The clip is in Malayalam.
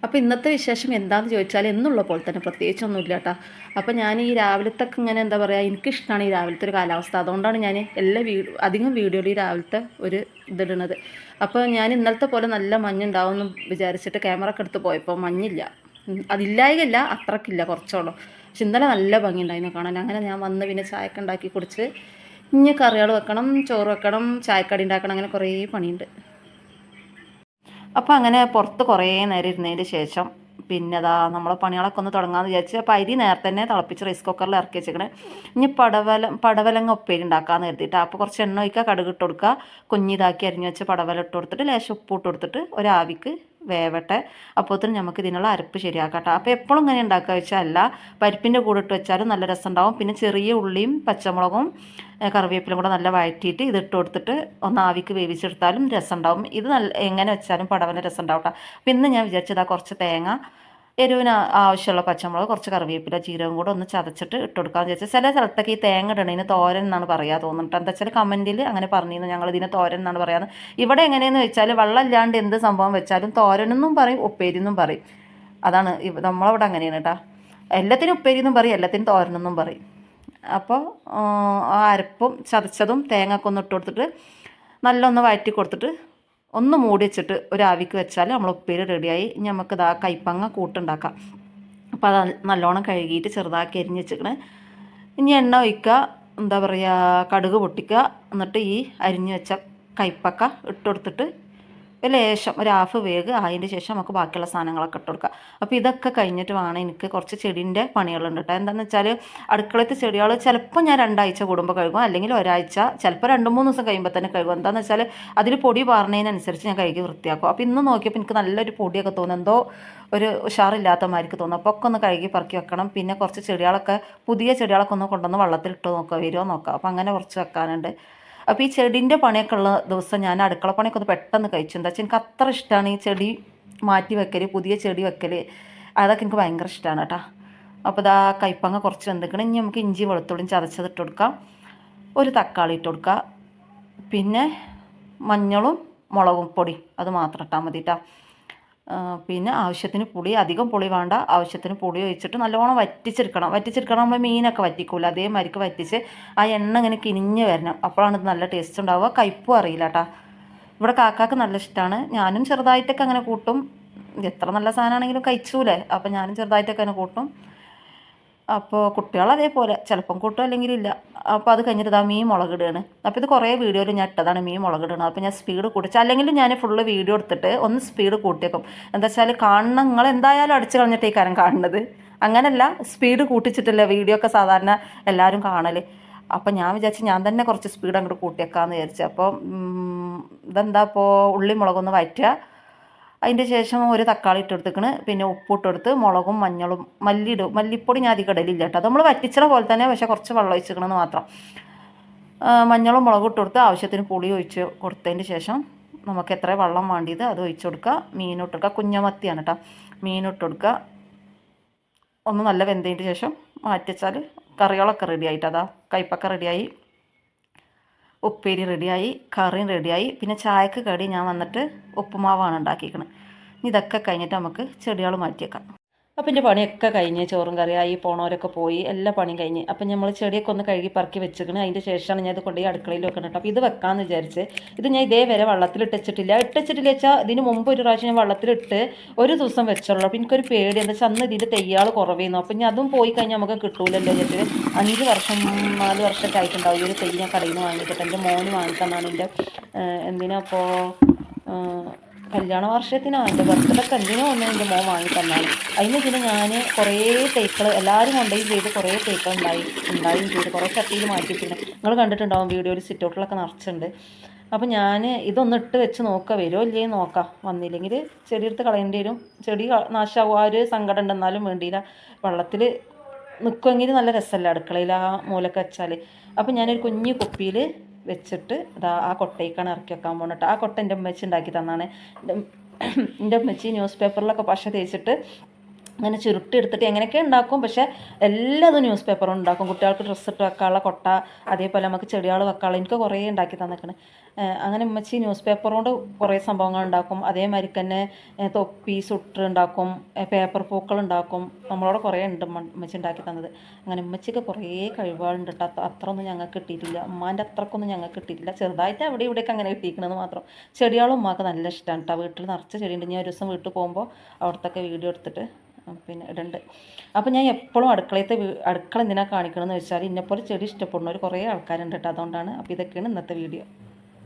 അപ്പോൾ ഇന്നത്തെ വിശേഷം എന്താണെന്ന് ചോദിച്ചാൽ എന്നുള്ള പോലെ തന്നെ പ്രത്യേകിച്ചൊന്നുമില്ല കേട്ടോ. അപ്പോൾ ഞാൻ ഈ രാവിലത്തൊക്കെ ഇങ്ങനെ എന്താ പറയുക, എനിക്കിഷ്ടമാണ് ഈ രാവിലത്തെ ഒരു കാലാവസ്ഥ. അതുകൊണ്ടാണ് ഞാൻ അധികം വീഡിയോയിൽ ഈ രാവിലത്തെ ഒരു ഇതിടുന്നത്. അപ്പോൾ ഞാൻ ഇന്നലത്തെ പോലെ നല്ല മഞ്ഞുണ്ടാവുമെന്ന് വിചാരിച്ചിട്ട് ക്യാമറ ഒക്കെ എടുത്ത് പോയപ്പോൾ മഞ്ഞില്ല. അതില്ലായകല്ല, അത്രക്കില്ല, കുറച്ചോളൂ. പക്ഷെ ഇന്നലെ നല്ല ഭംഗിയുണ്ടായിരുന്നു കാണാൻ. അങ്ങനെ ഞാൻ വന്ന് പിന്നെ ചായയൊക്കെ ഉണ്ടാക്കി കുടിച്ച് ഇനി കറികൾ വെക്കണം, ചോറ് വെക്കണം, ചായക്കടി ഉണ്ടാക്കണം, അങ്ങനെ കുറേ പണിയുണ്ട്. അപ്പോൾ അങ്ങനെ പുറത്ത് കുറേ നേരം ഇരുന്നതിന് ശേഷം പിന്നെ അതാ നമ്മളെ പണികളൊക്കെ ഒന്ന് തുടങ്ങാമെന്ന് വിചാരിച്ച്. അപ്പോൾ അരി നേരത്തെ തന്നെ തിളപ്പിച്ച് റൈസ് കുക്കറിൽ ഇറക്കി വെച്ചിരിക്കണേ. ഇനി പടവലങ്ങ ഉപ്പേരി ഉണ്ടാക്കാമെന്ന് കരുതിയിട്ട് അപ്പോൾ കുറച്ച് എണ്ണ ഒഴിക്കുക, കടുക് ഇട്ട് കൊടുക്കുക, കുഞ്ഞിതാക്കി അരിഞ്ഞ് വെച്ച് പടവലം ഇട്ട് കൊടുത്തിട്ട് ലേശം ഉപ്പ് ഇട്ട് കൊടുത്തിട്ട് ഒരാവിക്ക് വേവട്ടെ. അപ്പോഴത്തേനും നമുക്ക് ഇതിനുള്ള അരപ്പ് ശരിയാക്കട്ടെ. അപ്പോൾ എപ്പോഴും ഇങ്ങനെ ഉണ്ടാക്കുക വെച്ചാൽ അല്ല, പരിപ്പിൻ്റെ കൂടെ ഇട്ട് വെച്ചാലും നല്ല രസമുണ്ടാവും. പിന്നെ ചെറിയ ഉള്ളിയും പച്ചമുളകും കറിവേപ്പിലും കൂടെ നല്ല വഴറ്റിയിട്ട് ഇതിട്ട് കൊടുത്തിട്ട് ഒന്ന് ആവിക്ക് വേവിച്ചെടുത്താലും രസമുണ്ടാവും. ഇത് നല്ല എങ്ങനെ വെച്ചാലും പടവല രസം ഉണ്ടാവും കേട്ടോ. അപ്പോൾ ഇന്ന് ഞാൻ വിചാരിച്ചതാ കുറച്ച് തേങ്ങ, എരിവിന് ആവശ്യമുള്ള പച്ചമുളക്, കുറച്ച് കറിവേപ്പില, ജീരകം കൂടെ ഒന്ന് ചതച്ചിട്ട് ഇട്ട് കൊടുക്കാമെന്ന് വിചാരിച്ചാൽ. ചില സ്ഥലത്തൊക്കെ ഈ തേങ്ങ ഇടണതിന് തോരൻ എന്നാണ് പറയുക തോന്നുന്നുണ്ട്. എന്താ വെച്ചാൽ കമൻറ്റിൽ അങ്ങനെ പറഞ്ഞിരുന്നു, ഞങ്ങൾ ഇതിനെ തോരൻ എന്നാണ് പറയാറ്. ഇവിടെ എങ്ങനെയെന്ന് വെച്ചാൽ വെള്ളം ഇല്ലാണ്ട് എന്ത് സംഭവം വെച്ചാലും തോരനെന്നും പറയും, ഉപ്പേരി എന്നും പറയും. അതാണ് നമ്മളവിടെ അങ്ങനെയാണ് കേട്ടോ. എല്ലാത്തിനും ഉപ്പേരി എന്നും പറയും, എല്ലാത്തിനും തോരനെന്നും പറയും. അപ്പോൾ ആ അരപ്പും ചതച്ചതും തേങ്ങയൊക്കെ ഒന്ന് ഇട്ട് കൊടുത്തിട്ട് നല്ലൊന്ന് വഴറ്റി കൊടുത്തിട്ട് ഒന്ന് മൂടി വെച്ചിട്ട് ഒരു ആവിക്ക് വെച്ചാൽ നമ്മൾ ഉപ്പേരി റെഡിയായി. ഇനി നമുക്ക് ഇതാ കൈപ്പങ്ങ കൂട്ടുണ്ടാക്കാം. അപ്പോൾ അത് നല്ലോണം കഴുകിയിട്ട് ചെറുതാക്കി അരിഞ്ഞ് വെച്ചിക്കണേ. ഇനി എണ്ണ ഒഴിക്കുക, എന്താ പറയുക, കടുക് പൊട്ടിക്കുക, എന്നിട്ട് ഈ അരിഞ്ഞ് വെച്ച കൈപ്പക്ക ഇട്ട് കൊടുത്തിട്ട് ലേശം ഒരു ഹാഫ് വേഗ് അതിൻ്റെ ശേഷം നമുക്ക് ബാക്കിയുള്ള സാധനങ്ങളൊക്കെ ഇട്ട് കൊടുക്കുക. അപ്പോൾ ഇതൊക്കെ കഴിഞ്ഞിട്ട് വേണം എനിക്ക് കുറച്ച് ചെടീൻ്റെ പണികളുണ്ട് കേട്ടോ. എന്താണെന്ന് വെച്ചാൽ അടുക്കളത്തെ ചെടികൾ ചിലപ്പോൾ ഞാൻ 2 ആഴ്ച കൂടുമ്പോൾ കഴുകും, അല്ലെങ്കിൽ ഒരാഴ്ച, ചിലപ്പോൾ 2-3 ദിവസം കഴിയുമ്പോൾ തന്നെ കഴുകും. എന്താണെന്ന് വെച്ചാൽ അതിൽ പൊടി പാറുന്നതിനനുസരിച്ച് ഞാൻ കഴുകി വൃത്തിയാക്കും. അപ്പോൾ ഇന്ന് നോക്കിയപ്പോൾ എനിക്ക് നല്ലൊരു പൊടിയൊക്കെ തോന്നും, എന്തോ ഒരു ഉഷാറില്ലാത്ത മാതിരിക്ക് തോന്നും. അപ്പോൾ ഒക്കെ ഒന്ന് കഴുകി പറക്കി വെക്കണം. പിന്നെ കുറച്ച് ചെടികളൊക്കെ, പുതിയ ചെടികളൊക്കെ ഒന്ന് കൊണ്ടുവന്ന് വെള്ളത്തിലിട്ട് നോക്കുക, വരുമോ നോക്കുക. അപ്പോൾ അങ്ങനെ കുറച്ച് വെക്കാനുണ്ട്. അപ്പോൾ ഈ ചെടീൻ്റെ പണിയൊക്കെ ഉള്ള ദിവസം ഞാൻ അടുക്കള പണിയൊക്കെ ഒന്ന് പെട്ടെന്ന് കഴിച്ചു. എന്താ വെച്ചാൽ എനിക്ക് അത്ര ഇഷ്ടമാണ് ഈ ചെടി മാറ്റി വെക്കൽ, പുതിയ ചെടി വെക്കൽ, അതൊക്കെ എനിക്ക് ഭയങ്കര ഇഷ്ടമാണ് കേട്ടോ. അപ്പോൾ ഇതാ കൈപ്പങ്ങ കുറച്ച് വെന്തിക്കണം. ഇനി നമുക്ക് ഇഞ്ചി വെളുത്തുള്ളിയും ചതച്ചത് ഇട്ട് കൊടുക്കാം, ഒരു തക്കാളി ഇട്ട് കൊടുക്കുക, പിന്നെ മഞ്ഞളും മുളകും പൊടി അത് മാത്രം ഇട്ടാൽ മതി കേട്ടോ. പിന്നെ ആവശ്യത്തിന് പുളി, അധികം പുളി വേണ്ട, ആവശ്യത്തിന് പുളി ഒഴിച്ചിട്ട് നല്ലോണം വറ്റിച്ചെടുക്കണം. നമ്മൾ മീനൊക്കെ വറ്റിക്കൂല അതേമാതിരിക്ക് വറ്റിച്ച് ആ എണ്ണ ഇങ്ങനെ കിനിഞ്ഞ് വരണം. അപ്പോഴാണ് ഇത് നല്ല ടേസ്റ്റ് ഉണ്ടാവുക. കയ്പ്പും അറിയില്ല കേട്ടോ. ഇവിടെ കാക്കാക്ക് നല്ല ഇഷ്ടമാണ്, ഞാനും ചെറുതായിട്ടൊക്കെ അങ്ങനെ കൂട്ടും. എത്ര നല്ല സാധനമാണെങ്കിലും കഴിച്ചൂലേ, അപ്പോൾ ഞാനും ചെറുതായിട്ടൊക്കെ അങ്ങനെ കൂട്ടും. അപ്പോൾ കുട്ടികൾ അതേപോലെ ചിലപ്പം കൂട്ടും അല്ലെങ്കിൽ ഇല്ല. അപ്പോൾ അത് കഴിഞ്ഞിട്ട് ഇതാ മീൻ മുളകിടുകയാണ്. അപ്പോൾ ഇത് കുറേ വീഡിയോയിൽ ഞാൻ ഇട്ടതാണ് മീൻ മുളകിടുന്നത്. അപ്പോൾ ഞാൻ സ്പീഡ് കൂട്ടിച്ച്, അല്ലെങ്കിൽ ഞാൻ ഫുള്ള് വീഡിയോ എടുത്തിട്ട് ഒന്ന് സ്പീഡ് കൂട്ടിയേക്കും. എന്താ വെച്ചാൽ കാണണം, നിങ്ങൾ എന്തായാലും അടിച്ച് കളഞ്ഞിട്ട് ഈ കാര്യം കാണുന്നത്, അങ്ങനല്ല സ്പീഡ് കൂട്ടിച്ചിട്ടില്ല വീഡിയോ ഒക്കെ സാധാരണ എല്ലാവരും കാണൽ. അപ്പം ഞാൻ വിചാരിച്ചു ഞാൻ തന്നെ കുറച്ച് സ്പീഡ് അങ്ങോട്ട് കൂട്ടിയേക്കാമെന്ന് വിചാരിച്ചു. അപ്പോൾ ഇതെന്താ, ഇപ്പോൾ ഉള്ളി മുളകൊന്ന് വഴറ്റുക, അതിൻ്റെ ശേഷം ഒരു തക്കാളി ഇട്ട് കൊടുത്തേക്കണ്, പിന്നെ ഉപ്പിട്ട് കൊടുത്ത് മുളകും മഞ്ഞളും മല്ലിപ്പൊടി ഞാൻ അധികം ഇടലില്ല കേട്ടോ. അത് നമ്മൾ വറ്റിച്ചണ പോലെ തന്നെ, പക്ഷേ കുറച്ച് വെള്ളം ഒഴിച്ചിക്കണമെന്ന് മാത്രം. മഞ്ഞളും മുളകും ഇട്ട് കൊടുത്ത് ആവശ്യത്തിന് പുളി ഒഴിച്ച് കൊടുത്തതിന് ശേഷം നമുക്ക് എത്ര വെള്ളം വേണ്ടിയത് അത് ഒഴിച്ച് കൊടുക്കുക. മീനിട്ട് കൊടുക്കുക, കുഞ്ഞമത്തിയാണ് കേട്ടോ. മീനിട്ട് കൊടുക്കുക, ഒന്ന് നല്ല വെന്തതിന് ശേഷം മാറ്റി വെച്ചാൽ കറികളൊക്കെ റെഡി ആയിട്ട്, അതാ കയ്പ്പക്ക റെഡിയായി, ഉപ്പേരി റെഡിയായി, കറിയും റെഡിയായി. പിന്നെ ചായക്ക് കടി ഞാൻ വന്നിട്ട് ഉപ്പുമാവാണ് ഉണ്ടാക്കിയിരിക്കുന്നത്. ഇതൊക്കെ കഴിഞ്ഞിട്ട് നമുക്ക് ചെടികൾ മാറ്റിയേക്കാം. അപ്പം എൻ്റെ പണിയൊക്കെ കഴിഞ്ഞ് ചോറും കറിയായി, പോണവരൊക്കെ പോയി, എല്ലാ പണിയും കഴിഞ്ഞ്. അപ്പം നമ്മൾ ചെടിയൊക്കെ ഒന്ന് കഴുകി പറക്കി വെച്ചിരിക്കണം. അതിൻ്റെ ശേഷമാണ് ഞാൻ ഇത് കൊണ്ടുപോയി അടുക്കളയിൽ വെക്കണം കേട്ടോ. അപ്പോൾ ഇത് വെക്കാമെന്ന് വിചാരിച്ച് ഇത് ഞാൻ ഇതേവരെ വെള്ളത്തിലിട്ടിച്ചിട്ടില്ല വെച്ചാൽ ഇതിന് മുമ്പ് ഒരു പ്രാവശ്യം ഞാൻ വെള്ളത്തിലിട്ട് ഒരു ദിവസം വെച്ചുള്ളൂ. അപ്പോൾ എനിക്കൊരു പേടി, എന്താ വെച്ചാൽ അന്ന് ഇതിൻ്റെ തെയ്യാൾ കുറവേന്നു. അപ്പം ഞാൻ അതും പോയി കഴിഞ്ഞാൽ നമുക്ക് കിട്ടൂലല്ലോ എന്നിട്ട് 5 വർഷം 4 വർഷമൊക്കെ ആയിട്ടുണ്ടാവും ഈ ഒരു തെയ്യ് ഞാൻ കടയിൽ നിന്ന് വാങ്ങിയിട്ട്. എൻ്റെ മോന് വാങ്ങിത്തന്നാണ്. എൻ്റെ എന്തിനാ അപ്പോൾ കല്യാണ വാർഷികത്തിനോ എൻ്റെ ബർത്ത്ഡേക്ക് എന്തിനോ ഒന്ന് എൻ്റെ മോൻ വാങ്ങി തന്നാണ്. അതിന് ഇതിന് ഞാൻ കുറേ തേക്കൾ എല്ലാവരും കൊണ്ടുപോയി ചെയ്ത് കുറേ തേക്കൾ ഉണ്ടായും ചെയ്ത് കുറേ ചട്ടിയിൽ മാറ്റിയിട്ടുണ്ട്. നിങ്ങൾ കണ്ടിട്ടുണ്ടാവും വീഡിയോയിൽ, സിറ്റൗട്ടിലൊക്കെ നിറച്ചുണ്ട്. അപ്പോൾ ഞാൻ ഇതൊന്ന് ഇട്ട് വെച്ച് നോക്കുക, വരുമോ ഇല്ലേ നോക്കാം. വന്നില്ലെങ്കിൽ ചെടി എടുത്ത് കളയേണ്ടി വരും. ചെടി നാശമാവും, ആ ഒരു സങ്കടം ഉണ്ടെന്നാലും വേണ്ടിയില്ല. വെള്ളത്തിൽ നിൽക്കുമെങ്കിൽ നല്ല രസമല്ല അടുക്കളയിൽ ആ മൂലൊക്കെ വെച്ചാൽ. അപ്പോൾ ഞാനൊരു കുഞ്ഞു കുപ്പിയിൽ വെച്ചിട്ട് ഇതാ ആ കൊട്ടയ്ക്കാണ് ഇറക്കി വെക്കാൻ പോകുന്നത്. ആ കൊട്ട എൻ്റെ ഉമ്മച്ചി ഉണ്ടാക്കി തന്നാണ്. എൻ്റെ ഉമ്മച്ചി ന്യൂസ് പേപ്പറിലൊക്കെ പശ തേച്ചിട്ട് അങ്ങനെ ചുരുട്ടി എടുത്തിട്ട് എങ്ങനെയൊക്കെ ഉണ്ടാക്കും. പക്ഷേ എല്ലാതും ന്യൂസ് പേപ്പറും ഉണ്ടാക്കും. കുട്ടികൾക്ക് ഡ്രസ്സ് ഇട്ട് വെക്കാനുള്ള കൊട്ട, അതേപോലെ നമുക്ക് ചെടികൾ വെക്കാനുള്ള, എനിക്ക് കുറേ ഉണ്ടാക്കി തന്നിക്കണ്. അങ്ങനെ ഉമ്മച്ചി ന്യൂസ് പേപ്പർ കൊണ്ട് കുറേ സംഭവങ്ങൾ ഉണ്ടാക്കും. അതേമാതിരി തന്നെ തൊപ്പി സുട്ടർ ഉണ്ടാക്കും, പേപ്പർ പൂക്കൾ ഉണ്ടാക്കും. നമ്മളോട് കുറേ ഉണ്ട് ഉമ്മച്ചി ഉണ്ടാക്കി തന്നത്. അങ്ങനെ ഉമ്മച്ചിക്ക് കുറേ കഴിവുകളുണ്ട് കേട്ടോ. അത്ര ഒന്നും ഞങ്ങൾക്ക് കിട്ടിയിട്ടില്ല. ഉമ്മാൻ്റെ അത്രക്കൊന്നും ഞങ്ങൾക്ക് കിട്ടിയിട്ടില്ല. ചെറുതായിട്ട് അവിടെ ഇവിടെയൊക്കെ അങ്ങനെ കിട്ടിയിരിക്കണമെന്ന് മാത്രം. ചെടികളും ഉമ്മാക്ക് നല്ല ഇഷ്ടമാണ് കേട്ടോ. വീട്ടിൽ നിറച്ച് ചെടിയുണ്ട്. ഞാൻ ഒരു ദിവസം വീട്ടിൽ പോകുമ്പോൾ അവിടത്തൊക്കെ വീഡിയോ എടുത്തിട്ട് പിന്നെ ഇടുന്നുണ്ട്. അപ്പോൾ ഞാൻ എപ്പോഴും അടുക്കള എന്തിനാണ് കാണിക്കണമെന്ന് വെച്ചാൽ, ഇന്നെപ്പോലെ ചെടി ഇഷ്ടപ്പെടുന്നവർ കുറേ ആൾക്കാരുണ്ട് കേട്ടോ. അതുകൊണ്ടാണ്. അപ്പോൾ ഇതൊക്കെയാണ് ഇന്നത്തെ വീഡിയോ.